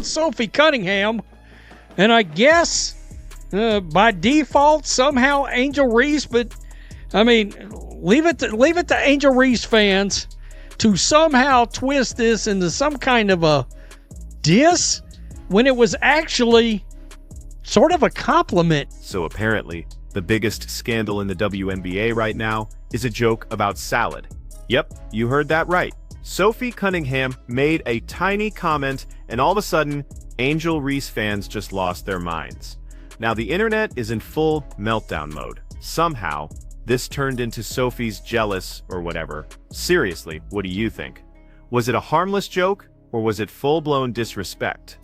about Sophie Cunningham, and I guess by default somehow Angel Reese, but I mean, leave it to Angel Reese fans to somehow twist this into some kind of a diss when it was actually sort of a compliment. So apparently, the biggest scandal in the WNBA right now is a joke about salad. Yep, you heard that right. Sophie Cunningham made a tiny comment, and all of a sudden, Angel Reese fans just lost their minds. Now, the internet is in full meltdown mode. Somehow, this turned into Sophie's jealous or whatever. Seriously, what do you think? Was it a harmless joke, or was it full-blown disrespect?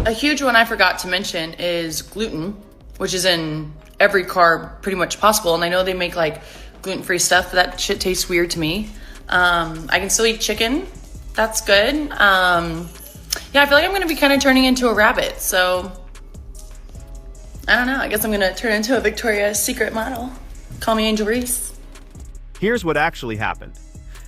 A huge one I forgot to mention is gluten, which is in every carb pretty much possible. And I know they make like gluten-free stuff, but that shit tastes weird to me. I can still eat chicken. That's good. Yeah, I feel like I'm going to be kind of turning into a rabbit. So I don't know. I guess I'm going to turn into a Victoria's Secret model. Call me Angel Reese. Here's what actually happened.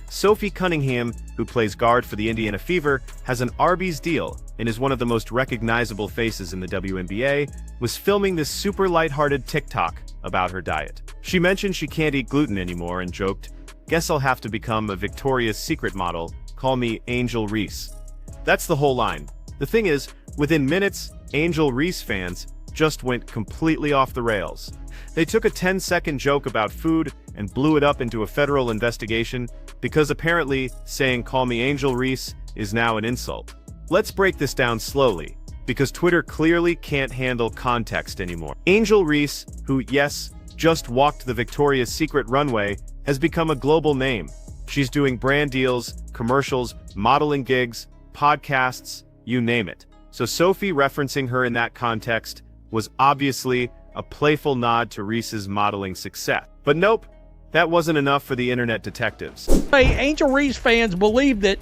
Sophie Cunningham, who plays guard for the Indiana Fever, has an Arby's deal and is one of the most recognizable faces in the WNBA, was filming this super lighthearted TikTok about her diet. She mentioned she can't eat gluten anymore and joked, "Guess I'll have to become a Victoria's Secret model. Call me Angel Reese." That's the whole line. The thing is, within minutes, Angel Reese fans just went completely off the rails. They took a 10-second joke about food and blew it up into a federal investigation because apparently saying "call me Angel Reese" is now an insult. Let's break this down slowly, because Twitter clearly can't handle context anymore. Angel Reese, who, yes, just walked the Victoria's Secret runway, has become a global name. She's doing brand deals, commercials, modeling gigs, podcasts, you name it. So Sophie referencing her in that context was obviously a playful nod to Reese's modeling success. But nope, that wasn't enough for the internet detectives. Hey, Angel Reese fans believe that,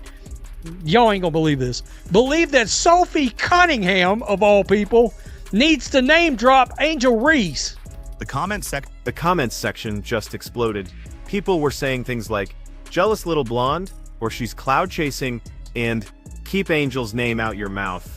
y'all ain't gonna believe this, believe that Sophie Cunningham, of all people, needs to name drop Angel Reese. The comments section just exploded. People were saying things like, "Jealous little blonde," or "she's cloud-chasing," and "keep Angel's name out your mouth."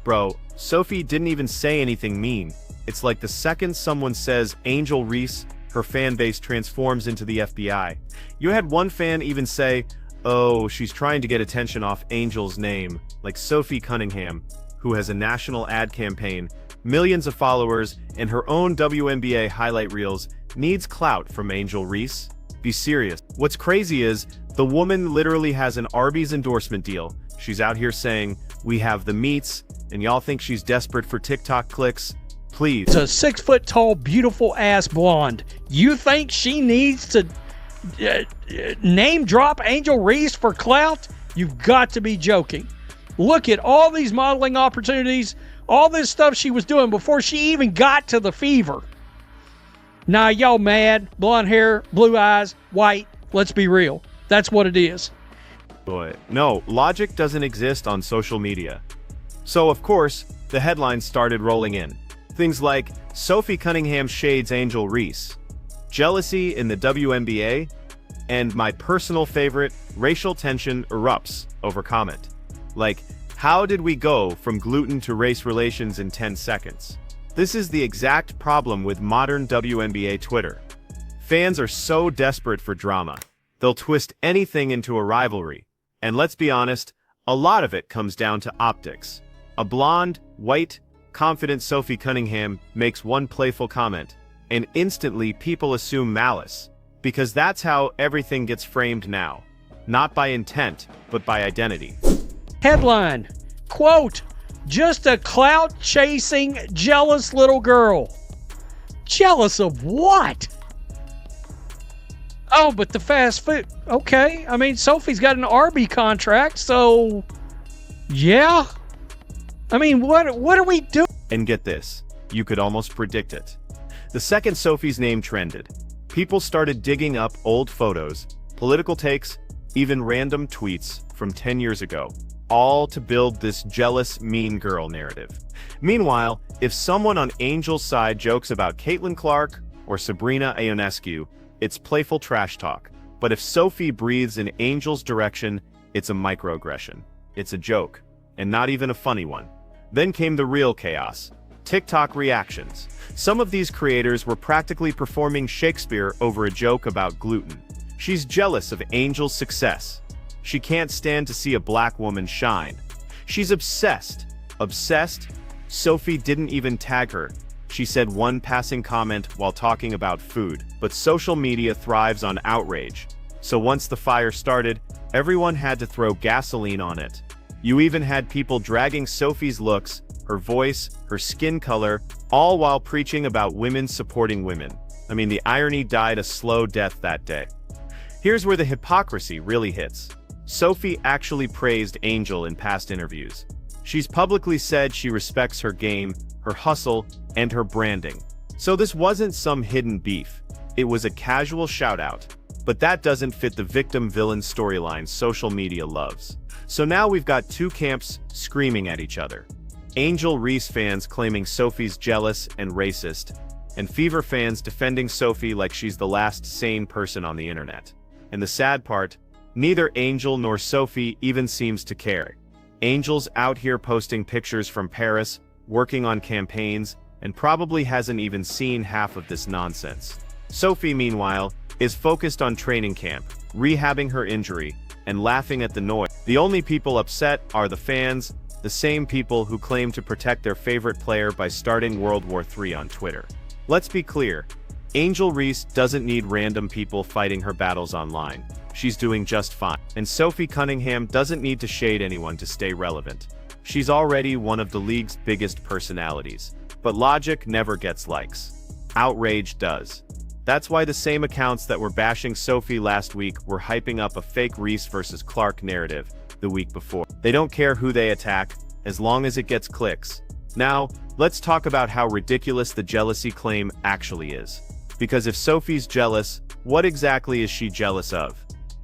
Bro, Sophie didn't even say anything mean. It's like the second someone says Angel Reese, her fan base transforms into the FBI. You had one fan even say, "Oh, she's trying to get attention off Angel's name," like Sophie Cunningham, who has a national ad campaign, millions of followers, and her own WNBA highlight reels, needs clout from Angel Reese? Be serious. What's crazy is, the woman literally has an Arby's endorsement deal. She's out here saying, "We have the meats," and y'all think she's desperate for TikTok clicks? Please. It's a 6-foot-tall, beautiful-ass blonde. You think she needs to name drop Angel Reese for clout? You've got to be joking. Look at all these modeling opportunities, all this stuff she was doing before she even got to the Fever. Nah, y'all mad. Blonde hair, blue eyes, white. Let's be real. That's what it is. Boy, no, logic doesn't exist on social media. So, of course, the headlines started rolling in. Things like, Sophie Cunningham shades Angel Reese, jealousy in the WNBA, and my personal favorite, racial tension erupts over comment. Like, how did we go from gluten to race relations in 10 seconds? This is the exact problem with modern WNBA Twitter. Fans are so desperate for drama, they'll twist anything into a rivalry. And let's be honest, a lot of it comes down to optics. A blonde, white, confident Sophie Cunningham makes one playful comment, and instantly people assume malice, because that's how everything gets framed now. Not by intent, but by identity. Headline, quote, "Just a clout-chasing, jealous little girl." Jealous of what? Oh, but the fast food. Okay, I mean, Sophie's got an Arby contract, so yeah. I mean, what are we doing? And get this, you could almost predict it. The second Sophie's name trended, people started digging up old photos, political takes, even random tweets from 10 years ago, all to build this jealous, mean girl narrative. Meanwhile, if someone on Angel's side jokes about Caitlin Clark or Sabrina Ionescu, it's playful trash talk. But if Sophie breathes in Angel's direction, it's a microaggression. It's a joke. and not even a funny one. Then came the real chaos. TikTok reactions. Some of these creators were practically performing Shakespeare over a joke about gluten. She's jealous of Angel's success. She can't stand to see a black woman shine. She's obsessed. Obsessed? Sophie didn't even tag her. She said one passing comment while talking about food. But social media thrives on outrage. So once the fire started, everyone had to throw gasoline on it. You even had people dragging Sophie's looks, her voice, her skin color, all while preaching about women supporting women. I mean, the irony died a slow death that day. Here's where the hypocrisy really hits. Sophie actually praised Angel in past interviews. She's publicly said she respects her game, her hustle, and her branding. So this wasn't some hidden beef. It was a casual shout-out. But that doesn't fit the victim-villain storyline social media loves. So now we've got two camps screaming at each other. Angel Reese fans claiming Sophie's jealous and racist, and Fever fans defending Sophie like she's the last sane person on the internet. And the sad part, neither Angel nor Sophie even seems to care. Angel's out here posting pictures from Paris, working on campaigns, and probably hasn't even seen half of this nonsense. Sophie, meanwhile, is focused on training camp, rehabbing her injury, and laughing at the noise. The only people upset are the fans, the same people who claim to protect their favorite player by starting World War III on Twitter. Let's be clear, Angel Reese doesn't need random people fighting her battles online. She's doing just fine. And Sophie Cunningham doesn't need to shade anyone to stay relevant. She's already one of the league's biggest personalities. But logic never gets likes. Outrage does. That's why the same accounts that were bashing Sophie last week were hyping up a fake Reese versus Clark narrative the week before. They don't care who they attack, as long as it gets clicks. Now, let's talk about how ridiculous the jealousy claim actually is. Because if Sophie's jealous, what exactly is she jealous of?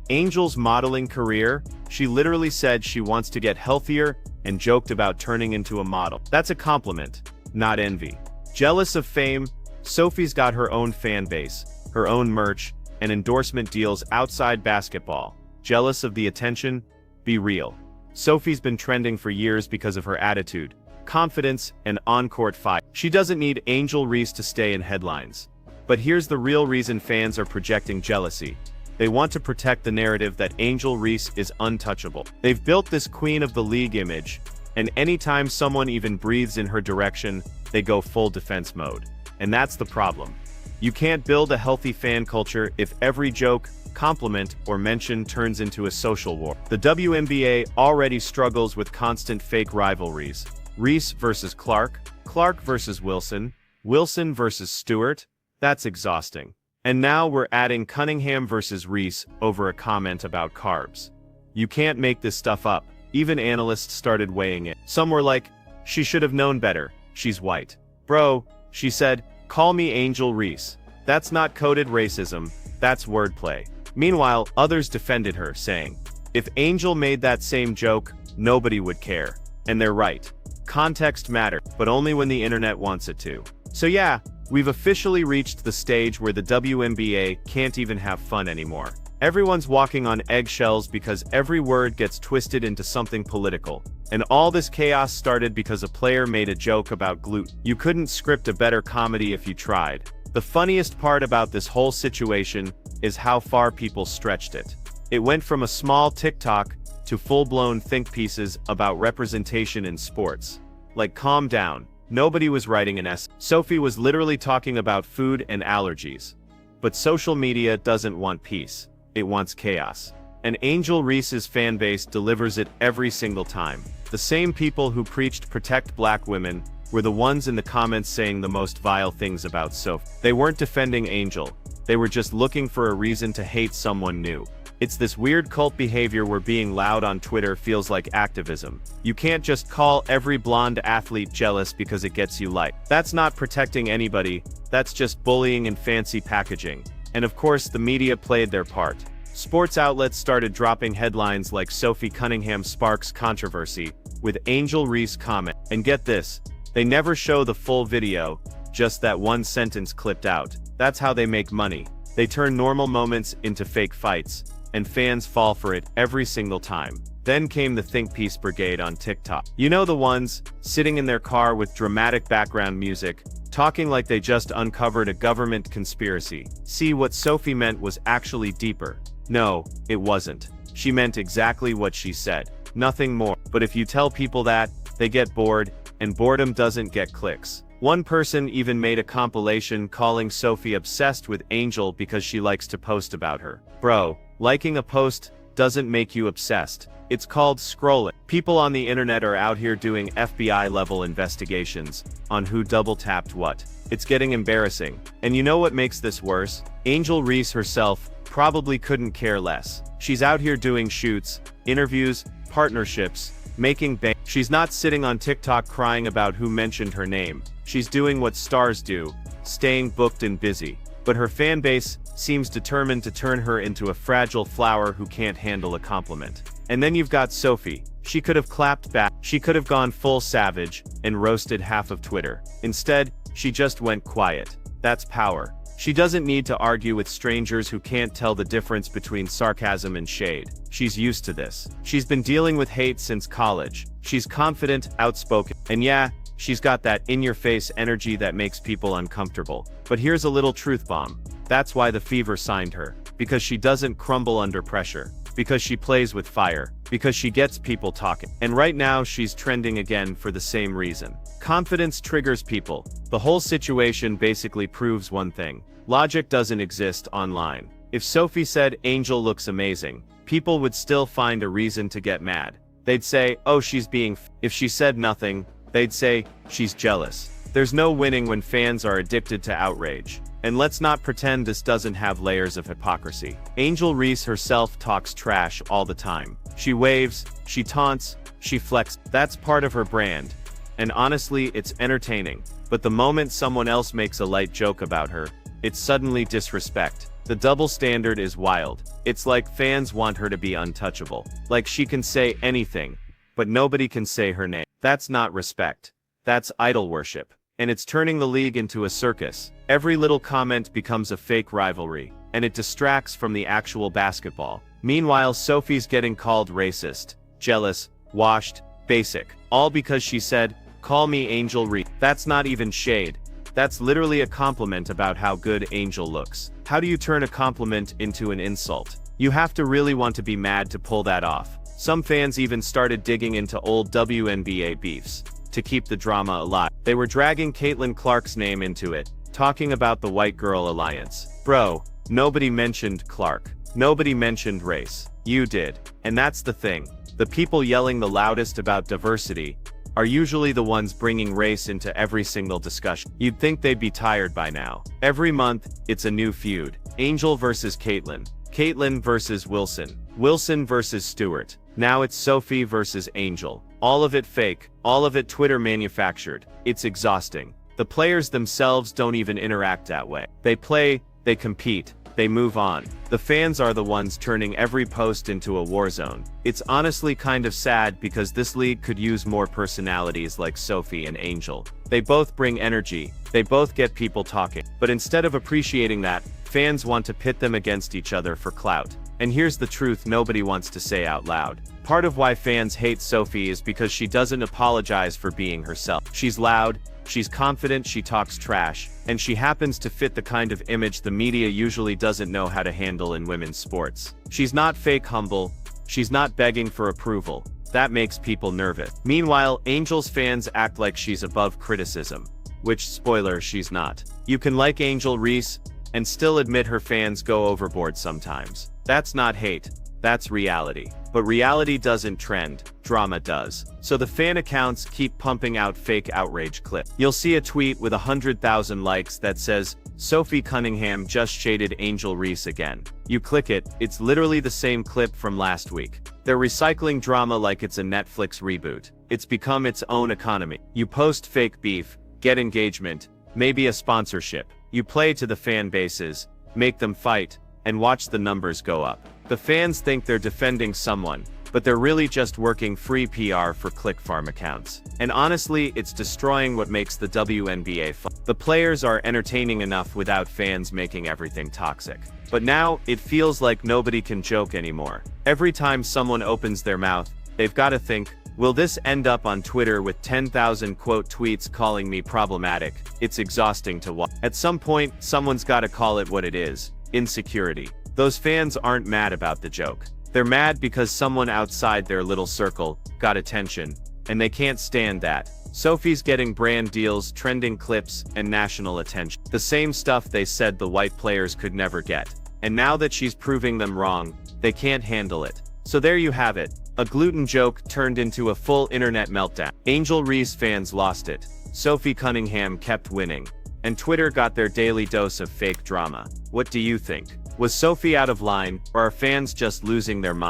Angel's modeling career? She literally said she wants to get healthier and joked about turning into a model. That's a compliment, not envy. Jealous of fame? Sophie's got her own fan base, her own merch, and endorsement deals outside basketball. Jealous of the attention? Be real. Sophie's been trending for years because of her attitude, confidence, and on-court fight. She doesn't need Angel Reese to stay in headlines. But here's the real reason fans are projecting jealousy. They want to protect the narrative that Angel Reese is untouchable. They've built this queen of the league image, and anytime someone even breathes in her direction, they go full defense mode. And that's the problem. You can't build a healthy fan culture if every joke, compliment, or mention turns into a social war. The WNBA already struggles with constant fake rivalries. Reese versus Clark, Clark versus Wilson, Wilson versus Stewart. That's exhausting. And now we're adding Cunningham versus Reese over a comment about carbs. You can't make this stuff up. Even analysts started weighing it. Some were like, she should have known better. She's white. Bro, she said, call me Angel Reese. That's not coded racism. That's wordplay. Meanwhile, others defended her, saying, if Angel made that same joke, nobody would care. And they're right. Context matters, but only when the internet wants it to. So yeah, we've officially reached the stage where the WNBA can't even have fun anymore. Everyone's walking on eggshells because every word gets twisted into something political. And all this chaos started because a player made a joke about gluten. You couldn't script a better comedy if you tried. The funniest part about this whole situation is how far people stretched it. It went from a small TikTok to full-blown think pieces about representation in sports. Like, calm down. Nobody was writing an essay. Sophie was literally talking about food and allergies. But social media doesn't want peace. It wants chaos. And Angel Reese's fanbase delivers it every single time. The same people who preached protect black women were the ones in the comments saying the most vile things about Sophie. They weren't defending Angel. They were just looking for a reason to hate someone new. It's this weird cult behavior where being loud on Twitter feels like activism. You can't just call every blonde athlete jealous because it gets you liked. That's not protecting anybody, that's just bullying and fancy packaging. And of course, the media played their part. Sports outlets started dropping headlines like Sophie Cunningham sparks controversy, with Angel Reese comment. And get this, they never show the full video, just that one sentence clipped out. That's how they make money. They turn normal moments into fake fights, and fans fall for it every single time. Then came the Think Peace Brigade on TikTok. You know, the ones sitting in their car with dramatic background music, talking like they just uncovered a government conspiracy. See, what Sophie meant was actually deeper. No, it wasn't. She meant exactly what she said. Nothing more. But if you tell people that, they get bored, and boredom doesn't get clicks. One person even made a compilation calling Sophie obsessed with Angel because she likes to post about her. Bro, liking a post doesn't make you obsessed. It's called scrolling. People on the internet are out here doing FBI-level investigations on who double-tapped what. It's getting embarrassing. And you know what makes this worse? Angel Reese herself probably couldn't care less. She's out here doing shoots, interviews, partnerships, making bank. She's not sitting on TikTok crying about who mentioned her name. She's doing what stars do, staying booked and busy. But her fan base seems determined to turn her into a fragile flower who can't handle a compliment. And then you've got Sophie. She could have clapped back. She could have gone full savage and roasted half of Twitter. Instead, she just went quiet. That's power. She doesn't need to argue with strangers who can't tell the difference between sarcasm and shade. She's used to this. She's been dealing with hate since college. She's confident, outspoken, and yeah, she's got that in-your-face energy that makes people uncomfortable. But here's a little truth bomb. That's why the Fever signed her. Because she doesn't crumble under pressure. Because she plays with fire. Because she gets people talking. And right now, she's trending again for the same reason. Confidence triggers people. The whole situation basically proves one thing. Logic doesn't exist online. If Sophie said Angel looks amazing, people would still find a reason to get mad. They'd say, oh, she's being If she said nothing, they'd say, she's jealous. There's no winning when fans are addicted to outrage. And let's not pretend this doesn't have layers of hypocrisy. Angel Reese herself talks trash all the time. She waves, she taunts, she flexes. That's part of her brand. And honestly, it's entertaining. But the moment someone else makes a light joke about her, it's suddenly disrespect. The double standard is wild. It's like fans want her to be untouchable. Like she can say anything, but nobody can say her name. That's not respect. That's idol worship. And it's turning the league into a circus. Every little comment becomes a fake rivalry, and it distracts from the actual basketball. Meanwhile, Sophie's getting called racist, jealous, washed, basic. All because she said, call me Angel Reese. That's not even shade. That's literally a compliment about how good Angel looks. How do you turn a compliment into an insult? You have to really want to be mad to pull that off. Some fans even started digging into old WNBA beefs to keep the drama alive. They were dragging Caitlin Clark's name into it, talking about the white girl alliance. Bro, nobody mentioned Clark. Nobody mentioned race. You did. And that's the thing. The people yelling the loudest about diversity are usually the ones bringing race into every single discussion. You'd think they'd be tired by now. Every month, it's a new feud. Angel versus Caitlin. Caitlin versus Wilson. Wilson versus Stewart. Now it's Sophie versus Angel. All of it fake. All of it Twitter manufactured. It's exhausting. The players themselves don't even interact that way. They play, they compete, they move on. The fans are the ones turning every post into a war zone. It's honestly kind of sad because this league could use more personalities like Sophie and Angel. They both bring energy, they both get people talking. But instead of appreciating that, fans want to pit them against each other for clout. And here's the truth nobody wants to say out loud. Part of why fans hate Sophie is because she doesn't apologize for being herself. She's loud, she's confident, she talks trash, and she happens to fit the kind of image the media usually doesn't know how to handle in women's sports. She's not fake humble, she's not begging for approval. That makes people nervous. Meanwhile, Angel's fans act like she's above criticism. Which, spoiler, she's not. You can like Angel Reese and still admit her fans go overboard sometimes. That's not hate, that's reality. But reality doesn't trend, drama does. So the fan accounts keep pumping out fake outrage clips. You'll see a tweet with 100,000 likes that says, Sophie Cunningham just shaded Angel Reese again. You click it, it's literally the same clip from last week. They're recycling drama like it's a Netflix reboot. It's become its own economy. You post fake beef, get engagement, maybe a sponsorship. You play to the fan bases, make them fight, and watch the numbers go up. The fans think they're defending someone, but they're really just working free PR for click farm accounts. And honestly, it's destroying what makes the WNBA fun. The players are entertaining enough without fans making everything toxic. But now, it feels like nobody can joke anymore. Every time someone opens their mouth, They've got to think, will this end up on Twitter with 10,000 quote tweets calling me problematic? It's exhausting to watch. At some point, someone's got to call it what it is: insecurity. Those fans aren't mad about the joke. They're mad because someone outside their little circle got attention, and they can't stand that. Sophie's getting brand deals, trending clips, and national attention. The same stuff they said the white players could never get. And now that she's proving them wrong, they can't handle it. So there you have it. A gluten joke turned into a full internet meltdown. Angel Reese fans lost it. Sophie Cunningham kept winning. And Twitter got their daily dose of fake drama. What do you think? Was Sophie out of line, or are fans just losing their minds?